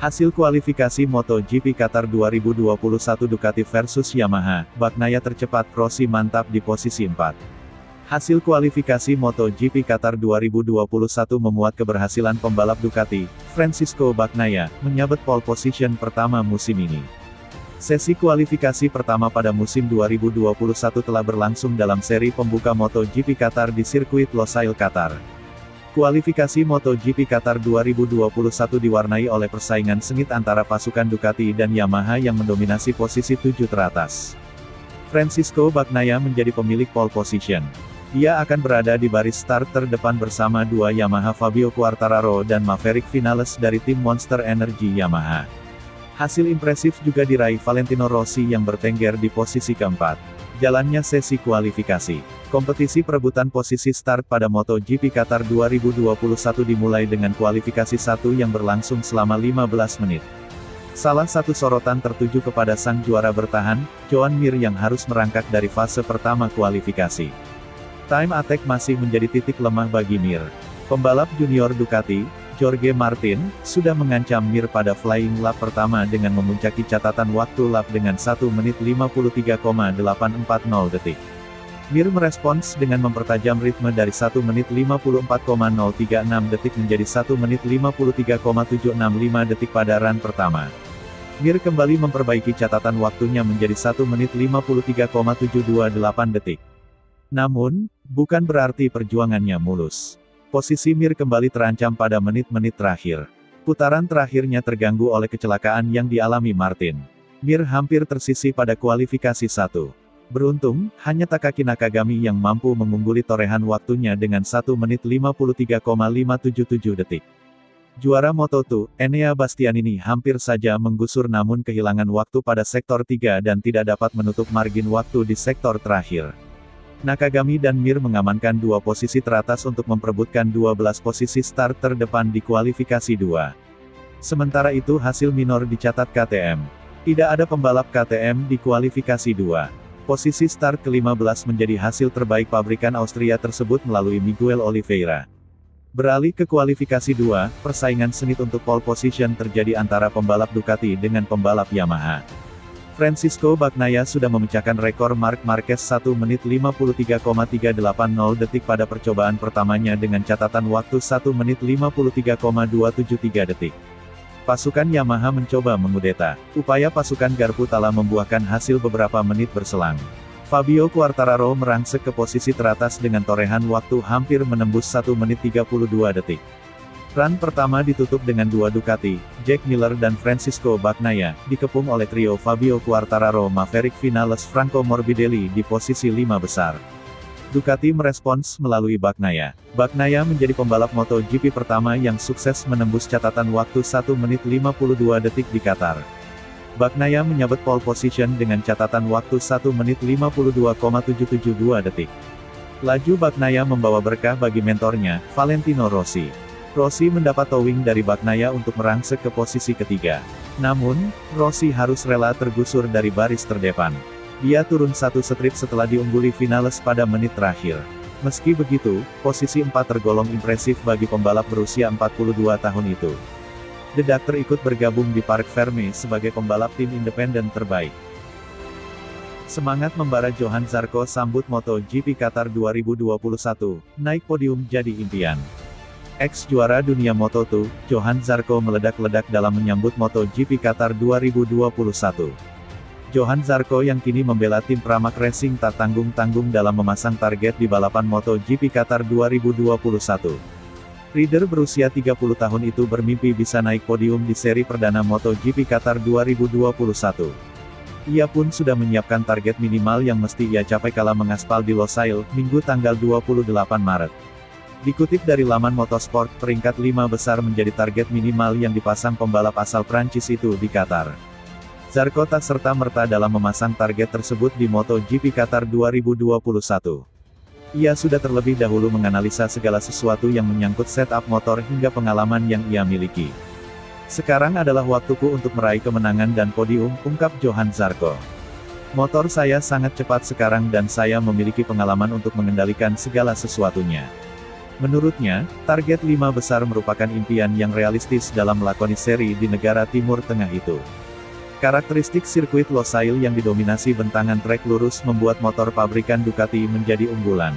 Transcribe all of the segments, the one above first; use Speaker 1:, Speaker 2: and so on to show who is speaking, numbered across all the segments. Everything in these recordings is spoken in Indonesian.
Speaker 1: Hasil kualifikasi MotoGP Qatar 2021 Ducati versus Yamaha, Bagnaia tercepat, Rossi mantap di posisi 4. Hasil kualifikasi MotoGP Qatar 2021 memuat keberhasilan pembalap Ducati, Francisco Bagnaia, menyabet pole position pertama musim ini. Sesi kualifikasi pertama pada musim 2021 telah berlangsung dalam seri pembuka MotoGP Qatar di sirkuit Losail, Qatar. Kualifikasi MotoGP Qatar 2021 diwarnai oleh persaingan sengit antara pasukan Ducati dan Yamaha yang mendominasi posisi 7 teratas. Francisco Bagnaia menjadi pemilik pole position. Ia akan berada di baris start terdepan bersama dua Yamaha Fabio Quartararo dan Maverick Vinales dari tim Monster Energy Yamaha. Hasil impresif juga diraih Valentino Rossi yang bertengger di posisi keempat. Jalannya sesi kualifikasi. Kompetisi perebutan posisi start pada MotoGP Qatar 2021 dimulai dengan kualifikasi 1 yang berlangsung selama 15 menit. Salah satu sorotan tertuju kepada sang juara bertahan, Joan Mir yang harus merangkak dari fase pertama kualifikasi. Time attack masih menjadi titik lemah bagi Mir. Pembalap junior Ducati, Jorge Martin, sudah mengancam Mir pada flying lap pertama dengan memuncaki catatan waktu lap dengan 1 menit 53,840 detik. Mir merespons dengan mempertajam ritme dari 1 menit 54,036 detik menjadi 1 menit 53,765 detik pada run pertama. Mir kembali memperbaiki catatan waktunya menjadi 1 menit 53,728 detik. Namun, bukan berarti perjuangannya mulus. Posisi Mir kembali terancam pada menit-menit terakhir. Putaran terakhirnya terganggu oleh kecelakaan yang dialami Martin. Mir hampir tersisih pada kualifikasi 1. Beruntung, hanya Takaki Nakagami yang mampu mengungguli torehan waktunya dengan 1 menit 53,577 detik. Juara Moto2, Enea Bastianini hampir saja menggusur namun kehilangan waktu pada sektor 3 dan tidak dapat menutup margin waktu di sektor terakhir. Nakagami dan Mir mengamankan dua posisi teratas untuk memperebutkan 12 posisi start terdepan di kualifikasi 2. Sementara itu hasil minor dicatat KTM. Tidak ada pembalap KTM di kualifikasi 2. Posisi start ke-15 menjadi hasil terbaik pabrikan Austria tersebut melalui Miguel Oliveira. Beralih ke kualifikasi 2, persaingan sengit untuk pole position terjadi antara pembalap Ducati dengan pembalap Yamaha. Francisco Bagnaia sudah memecahkan rekor Marc Marquez 1 menit 53,380 detik pada percobaan pertamanya dengan catatan waktu 1 menit 53,273 detik. Pasukan Yamaha mencoba mengudeta. Upaya pasukan Garpu telah membuahkan hasil beberapa menit berselang. Fabio Quartararo merangsek ke posisi teratas dengan torehan waktu hampir menembus 1 menit 32 detik. Run pertama ditutup dengan dua Ducati, Jack Miller dan Francisco Bagnaia, dikepung oleh trio Fabio Quartararo, Maverick Vinales, Franco Morbidelli di posisi 5 besar. Ducati merespons melalui Bagnaia. Bagnaia menjadi pembalap MotoGP pertama yang sukses menembus catatan waktu 1 menit 52 detik di Qatar. Bagnaia menyabet pole position dengan catatan waktu 1 menit 52,772 detik. Laju Bagnaia membawa berkah bagi mentornya, Valentino Rossi. Rossi mendapat towing dari Bagnaia untuk merangsek ke posisi ketiga. Namun, Rossi harus rela tergusur dari baris terdepan. Dia turun satu strip setelah diungguli Vinales pada menit terakhir. Meski begitu, posisi 4 tergolong impresif bagi pembalap berusia 42 tahun itu. The Doctor ikut bergabung di Parc Ferme sebagai pembalap tim independen terbaik. Semangat membara Johan Zarco sambut MotoGP Qatar 2021, naik podium jadi impian. Ex-juara dunia Moto2, Johan Zarco meledak-ledak dalam menyambut MotoGP Qatar 2021. Johan Zarco yang kini membela tim Pramac Racing tak tanggung-tanggung dalam memasang target di balapan MotoGP Qatar 2021. Rider berusia 30 tahun itu bermimpi bisa naik podium di seri perdana MotoGP Qatar 2021. Ia pun sudah menyiapkan target minimal yang mesti ia capai kala mengaspal di Losail, Minggu tanggal 28 Maret. Dikutip dari laman Motorsport, peringkat 5 besar menjadi target minimal yang dipasang pembalap asal Prancis itu di Qatar. Zarco tak serta-merta dalam memasang target tersebut di MotoGP Qatar 2021. Ia sudah terlebih dahulu menganalisa segala sesuatu yang menyangkut setup motor hingga pengalaman yang ia miliki. Sekarang adalah waktuku untuk meraih kemenangan dan podium, ungkap Johan Zarco. Motor saya sangat cepat sekarang dan saya memiliki pengalaman untuk mengendalikan segala sesuatunya. Menurutnya, target 5 besar merupakan impian yang realistis dalam melakoni seri di negara Timur Tengah itu. Karakteristik sirkuit Losail yang didominasi bentangan trek lurus membuat motor pabrikan Ducati menjadi unggulan.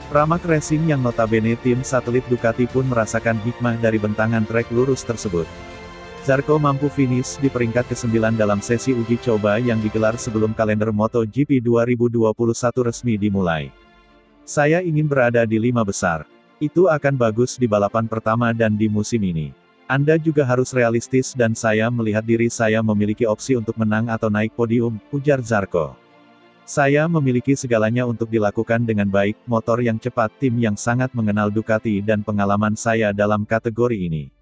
Speaker 1: Pramac Racing yang notabene tim satelit Ducati pun merasakan hikmah dari bentangan trek lurus tersebut. Zarco mampu finish di peringkat ke-9 dalam sesi uji coba yang digelar sebelum kalender MotoGP 2021 resmi dimulai. Saya ingin berada di 5 besar. Itu akan bagus di balapan pertama dan di musim ini. Anda juga harus realistis dan saya melihat diri saya memiliki opsi untuk menang atau naik podium, ujar Zarco. Saya memiliki segalanya untuk dilakukan dengan baik, motor yang cepat, tim yang sangat mengenal Ducati dan pengalaman saya dalam kategori ini.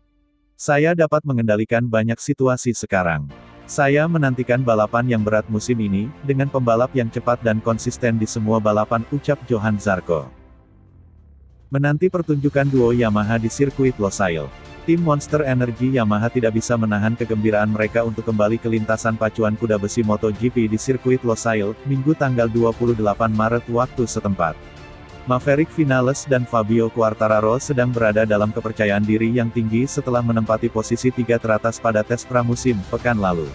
Speaker 1: Saya dapat mengendalikan banyak situasi sekarang. Saya menantikan balapan yang berat musim ini, dengan pembalap yang cepat dan konsisten di semua balapan, ucap Johan Zarco. Menanti pertunjukan duo Yamaha di sirkuit Losail. Tim Monster Energy Yamaha tidak bisa menahan kegembiraan mereka untuk kembali ke lintasan pacuan kuda besi MotoGP di sirkuit Losail, Minggu tanggal 28 Maret waktu setempat. Maverick Vinales dan Fabio Quartararo sedang berada dalam kepercayaan diri yang tinggi setelah menempati posisi 3 teratas pada tes pramusim pekan lalu.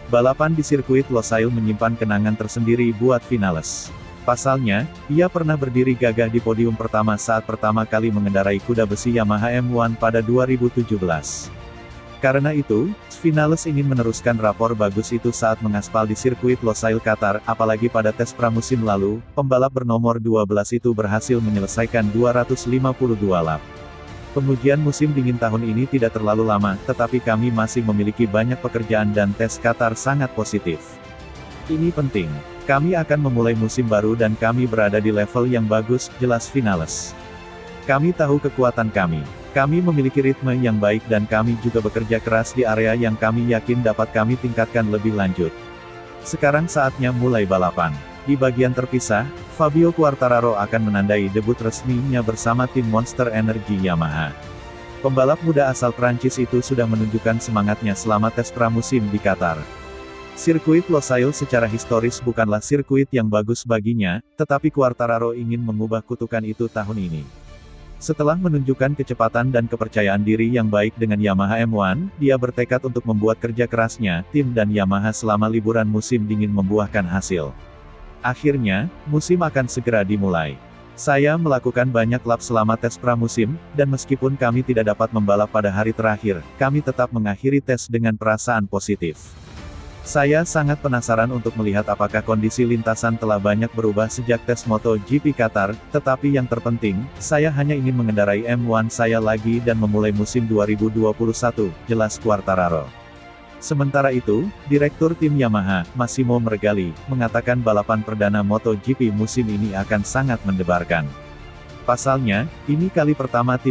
Speaker 1: Balapan di sirkuit Losail menyimpan kenangan tersendiri buat Vinales. Pasalnya, ia pernah berdiri gagah di podium pertama saat pertama kali mengendarai kuda besi Yamaha M1 pada 2017. Karena itu, Vinales ingin meneruskan rapor bagus itu saat mengaspal di sirkuit Losail Qatar, apalagi pada tes pramusim lalu, pembalap bernomor 12 itu berhasil menyelesaikan 252 lap. Pengujian musim dingin tahun ini tidak terlalu lama, tetapi kami masih memiliki banyak pekerjaan dan tes Qatar sangat positif. Ini penting. Kami akan memulai musim baru dan kami berada di level yang bagus, jelas Vinales. Kami tahu kekuatan kami. Kami memiliki ritme yang baik dan kami juga bekerja keras di area yang kami yakin dapat kami tingkatkan lebih lanjut. Sekarang saatnya mulai balapan. Di bagian terpisah, Fabio Quartararo akan menandai debut resminya bersama tim Monster Energy Yamaha. Pembalap muda asal Prancis itu sudah menunjukkan semangatnya selama tes pramusim di Qatar. Sirkuit Losail secara historis bukanlah sirkuit yang bagus baginya, tetapi Quartararo ingin mengubah kutukan itu tahun ini. Setelah menunjukkan kecepatan dan kepercayaan diri yang baik dengan Yamaha M1, dia bertekad untuk membuat kerja kerasnya, tim dan Yamaha selama liburan musim dingin membuahkan hasil. Akhirnya, musim akan segera dimulai. Saya melakukan banyak lap selama tes pramusim, dan meskipun kami tidak dapat membalap pada hari terakhir, kami tetap mengakhiri tes dengan perasaan positif. Saya sangat penasaran untuk melihat apakah kondisi lintasan telah banyak berubah sejak tes MotoGP Qatar, tetapi yang terpenting, saya hanya ingin mengendarai M1 saya lagi dan memulai musim 2021, jelas Quartararo. Sementara itu, Direktur Tim Yamaha, Massimo Meregali, mengatakan balapan perdana MotoGP musim ini akan sangat mendebarkan. Pasalnya, ini kali pertama tim